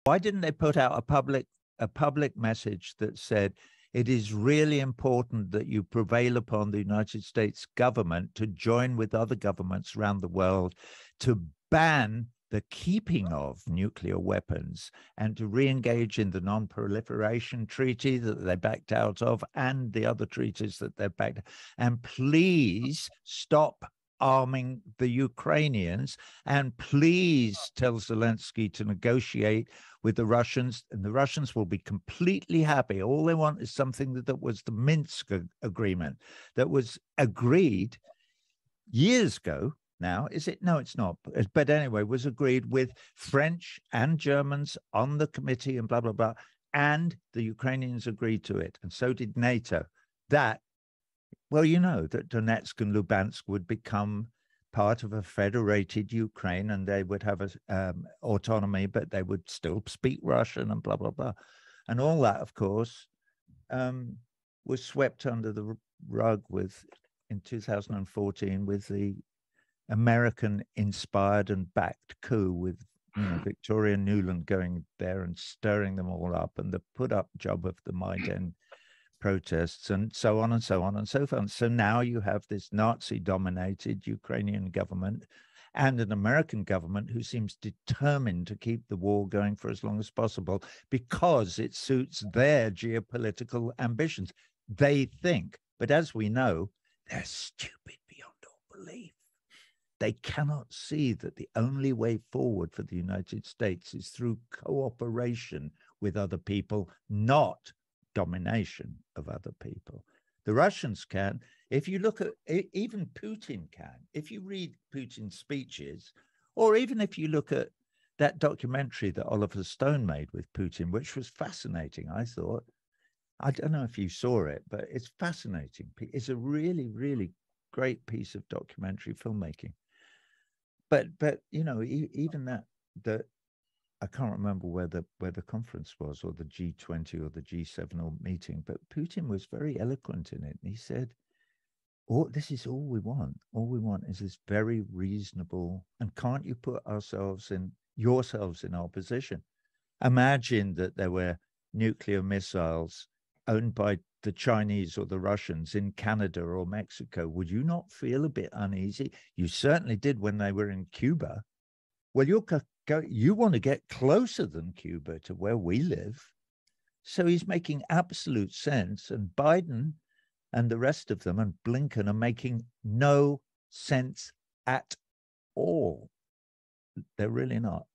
Why didn't they put out a public message that said it is really important that you prevail upon the United States government to join with other governments around the world to ban the keeping of nuclear weapons and to re-engage in the non-proliferation treaty that they backed out of and the other treaties that they backed, and please stop arming the Ukrainians, and please tell Zelensky to negotiate with the Russians, and the Russians will be completely happy. All they want is something that was the Minsk agreement that was agreed years ago. Now, is it? No, it's not. But anyway, was agreed with French and Germans on the committee and blah, blah, blah. And the Ukrainians agreed to it. And so did NATO. That, well, you know, that Donetsk and Luhansk would become part of a federated Ukraine, and they would have autonomy, but they would still speak Russian and blah, blah, blah. And all that, of course, was swept under the rug in 2014 with the American-inspired and backed coup with Victoria Nuland going there and stirring them all up, and the put-up job of the Maidan protests, and so on and so on and so forth. So now you have this Nazi-dominated Ukrainian government and an American government who seems determined to keep the war going for as long as possible because it suits their geopolitical ambitions, they think. But as we know, they're stupid beyond all belief. They cannot see that the only way forward for the United States is through cooperation with other people, not domination of other people. The Russians can. If you look at, even Putin can. If you read Putin's speeches, or even if you look at that documentary that Oliver Stone made with Putin, which was fascinating, I thought. I don't know if you saw it, but it's fascinating. It's a really, really great piece of documentary filmmaking. But you know, even that I can't remember where the conference was, or the G20 or the G7 or meeting, but Putin was very eloquent in it. He said, this is all we want. All we want is this very reasonable, and can't you put yourselves in our position? Imagine that there were nuclear missiles owned by the Chinese or the Russians in Canada or Mexico. Would you not feel a bit uneasy? You certainly did when they were in Cuba. Well, you want to get closer than Cuba to where we live. So he's making absolute sense. And Biden and the rest of them and Blinken are making no sense at all. They're really not.